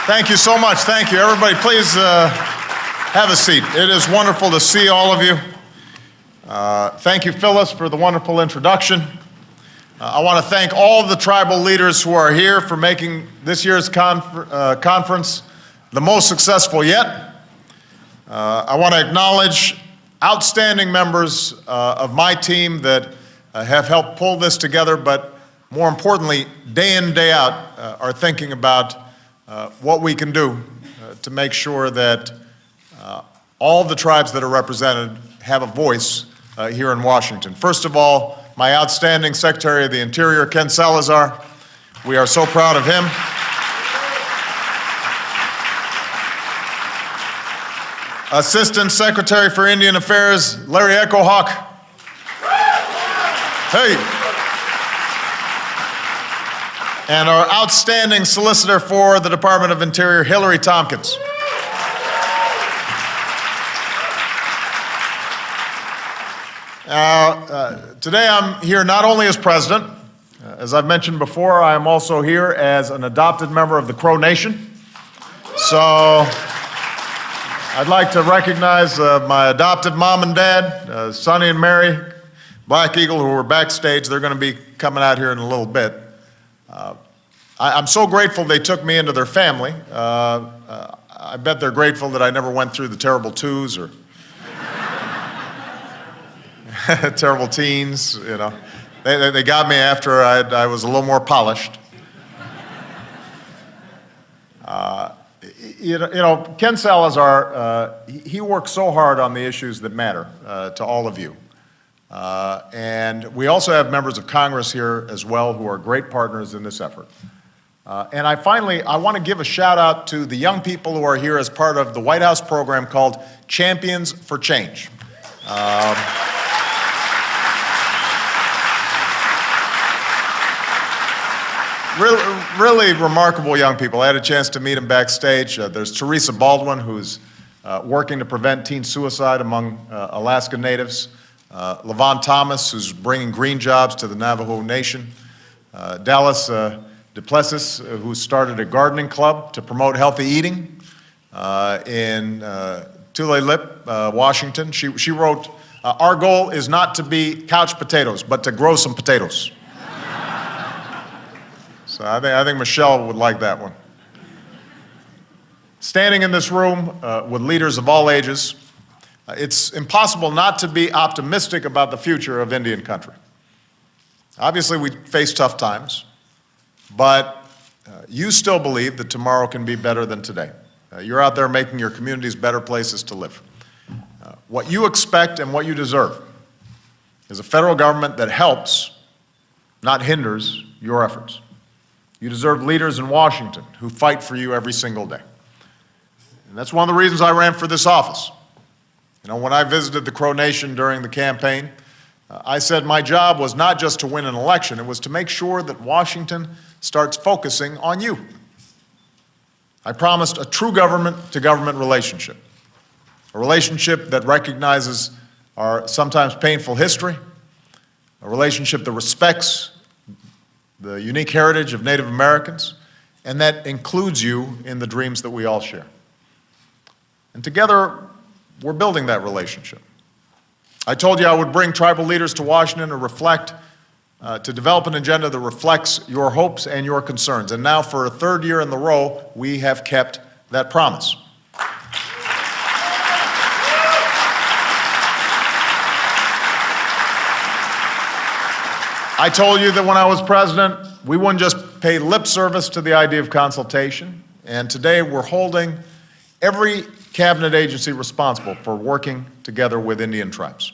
Thank you so much. Thank you. Everybody, please have a seat. It is wonderful to see all of you. Thank you, Phyllis, for the wonderful introduction. I want to thank all of the tribal leaders who are here for making this year's conference the most successful yet. I want to acknowledge outstanding members of my team that have helped pull this together, but more importantly, day in, day out, are thinking about what we can do to make sure that all the tribes that are represented have a voice here in Washington. First of all, my outstanding Secretary of the Interior, Ken Salazar. We are so proud of him. Assistant Secretary for Indian Affairs, Larry Echohawk. Hey. And our outstanding Solicitor for the Department of Interior, Hillary Tompkins. Today I'm here not only as President, as I've mentioned before, I am also here as an adopted member of the Crow Nation. So I'd like to recognize my adoptive mom and dad, Sonny and Mary Black Eagle, who are backstage. They're going to be coming out here in a little bit. I'm so grateful they took me into their family. I bet they're grateful that I never went through the terrible twos or terrible teens, you know. They got me after I was a little more polished. You know, Ken Salazar, he works so hard on the issues that matter to all of you. And we also have members of Congress here as well who are great partners in this effort. And I want to give a shout out to the young people who are here as part of the White House program called Champions for Change. Really remarkable young people. I had a chance to meet them backstage. There's Teresa Baldwin, who's working to prevent teen suicide among Alaska Natives. Levon Thomas, who's bringing green jobs to the Navajo Nation. Dallas Duplessis, who started a gardening club to promote healthy eating in Tulalip, Washington. She wrote, "Our goal is not to be couch potatoes, but to grow some potatoes." So I think Michelle would like that one. Standing in this room with leaders of all ages, it's impossible not to be optimistic about the future of Indian country. Obviously, we face tough times, but you still believe that tomorrow can be better than today. You're out there making your communities better places to live. What you expect and what you deserve is a federal government that helps, not hinders, your efforts. You deserve leaders in Washington who fight for you every single day. And that's one of the reasons I ran for this office. You know, when I visited the Crow Nation during the campaign, I said my job was not just to win an election, it was to make sure that Washington starts focusing on you. I promised a true government-to-government relationship, a relationship that recognizes our sometimes painful history, a relationship that respects the unique heritage of Native Americans, and that includes you in the dreams that we all share. And together, we're building that relationship. I told you I would bring tribal leaders to Washington to develop an agenda that reflects your hopes and your concerns. And now for a third year in a row, we have kept that promise. I told you that when I was president, we wouldn't just pay lip service to the idea of consultation. And today we're holding every cabinet agency responsible for working together with Indian tribes.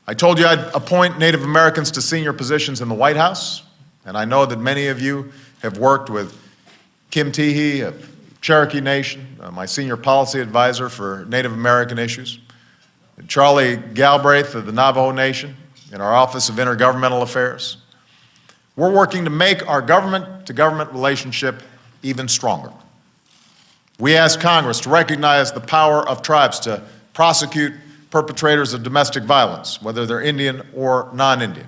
I told you I'd appoint Native Americans to senior positions in the White House, and I know that many of you have worked with Kim Teehee of Cherokee Nation, my senior policy advisor for Native American issues, and Charlie Galbraith of the Navajo Nation in our Office of Intergovernmental Affairs. We're working to make our government-to-government relationship even stronger. We ask Congress to recognize the power of tribes to prosecute perpetrators of domestic violence, whether they're Indian or non-Indian.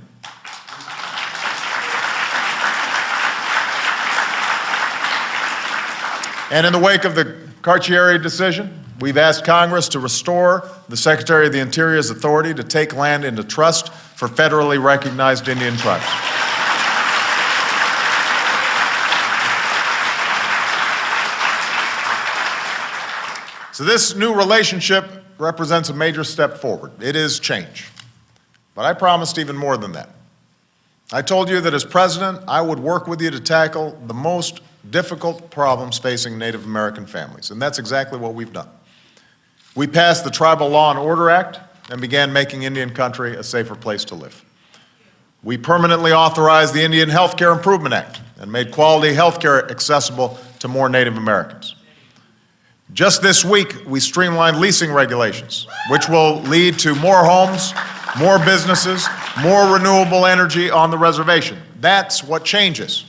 And in the wake of the Carcieri decision, we've asked Congress to restore the Secretary of the Interior's authority to take land into trust for federally recognized Indian tribes. So this new relationship represents a major step forward. It is change. But I promised even more than that. I told you that as president, I would work with you to tackle the most difficult problems facing Native American families, and that's exactly what we've done. We passed the Tribal Law and Order Act and began making Indian country a safer place to live. We permanently authorized the Indian Health Care Improvement Act and made quality health care accessible to more Native Americans. Just this week, we streamlined leasing regulations, which will lead to more homes, more businesses, more renewable energy on the reservation. That's what changes.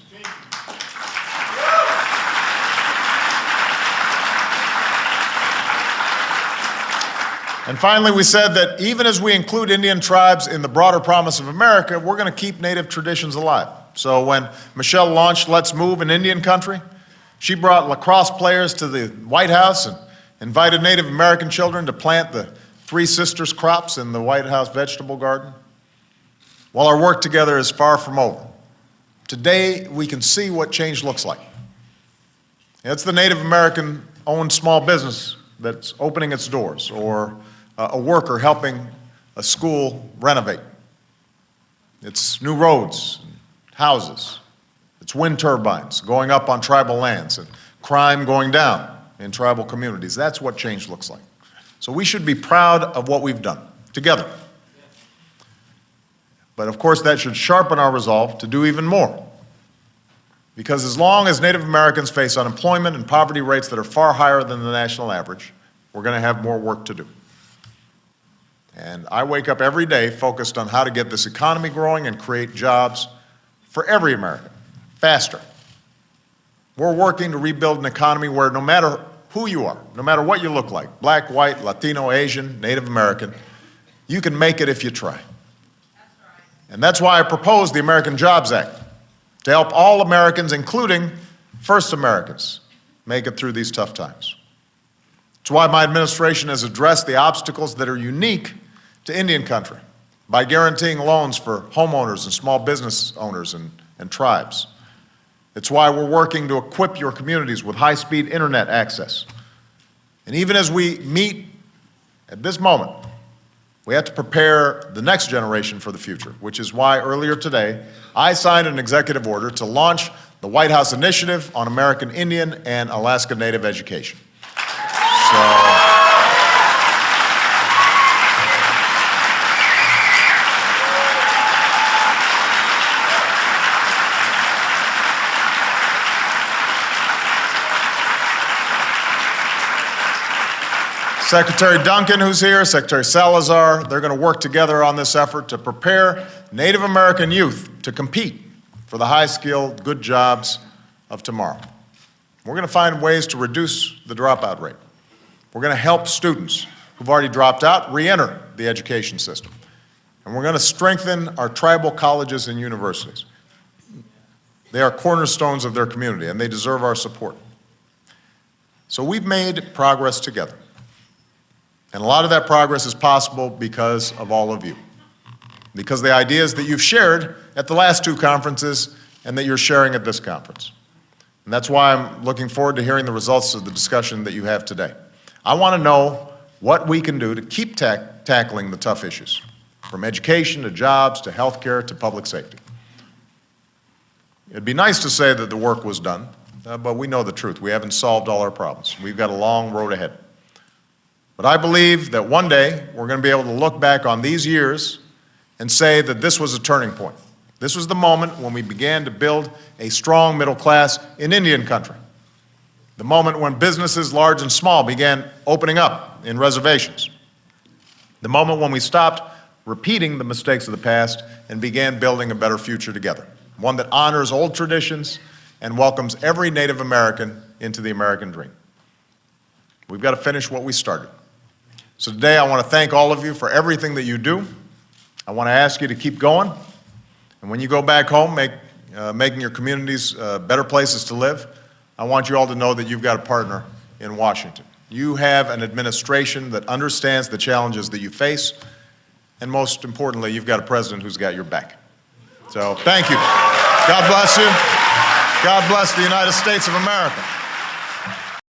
And finally, we said that even as we include Indian tribes in the broader promise of America, we're going to keep Native traditions alive. So when Michelle launched Let's Move in Indian Country, she brought lacrosse players to the White House and invited Native American children to plant the Three Sisters crops in the White House vegetable garden. Well, our work together is far from over. Today, we can see what change looks like. It's the Native American-owned small business that's opening its doors, or a worker helping a school renovate. It's new roads, houses. It's wind turbines going up on tribal lands and crime going down in tribal communities. That's what change looks like. So we should be proud of what we've done together. But of course, that should sharpen our resolve to do even more. Because as long as Native Americans face unemployment and poverty rates that are far higher than the national average, we're going to have more work to do. And I wake up every day focused on how to get this economy growing and create jobs for every American, faster. We're working to rebuild an economy where no matter who you are, no matter what you look like, black, white, Latino, Asian, Native American, you can make it if you try. And that's why I proposed the American Jobs Act, to help all Americans, including first Americans, make it through these tough times. It's why my administration has addressed the obstacles that are unique to Indian country by guaranteeing loans for homeowners and small business owners and tribes. It's why we're working to equip your communities with high-speed internet access. And even as we meet at this moment, we have to prepare the next generation for the future, which is why earlier today, I signed an executive order to launch the White House Initiative on American Indian and Alaska Native education. Secretary Duncan, who's here, Secretary Salazar, they're going to work together on this effort to prepare Native American youth to compete for the high-skilled, good jobs of tomorrow. We're going to find ways to reduce the dropout rate. We're going to help students who've already dropped out re-enter the education system. And we're going to strengthen our tribal colleges and universities. They are cornerstones of their community, and they deserve our support. So we've made progress together. And a lot of that progress is possible because of all of you. Because the ideas that you've shared at the last two conferences and that you're sharing at this conference. And that's why I'm looking forward to hearing the results of the discussion that you have today. I want to know what we can do to keep tackling the tough issues, from education to jobs to healthcare to public safety. It'd be nice to say that the work was done, but we know the truth. We haven't solved all our problems. We've got a long road ahead. But I believe that one day we're going to be able to look back on these years and say that this was a turning point. This was the moment when we began to build a strong middle class in Indian country. The moment when businesses, large and small, began opening up in reservations. The moment when we stopped repeating the mistakes of the past and began building a better future together. One that honors old traditions and welcomes every Native American into the American dream. We've got to finish what we started. So today I want to thank all of you for everything that you do. I want to ask you to keep going. And when you go back home, making your communities better places to live, I want you all to know that you've got a partner in Washington. You have an administration that understands the challenges that you face, and most importantly, you've got a president who's got your back. So thank you. God bless you. God bless the United States of America.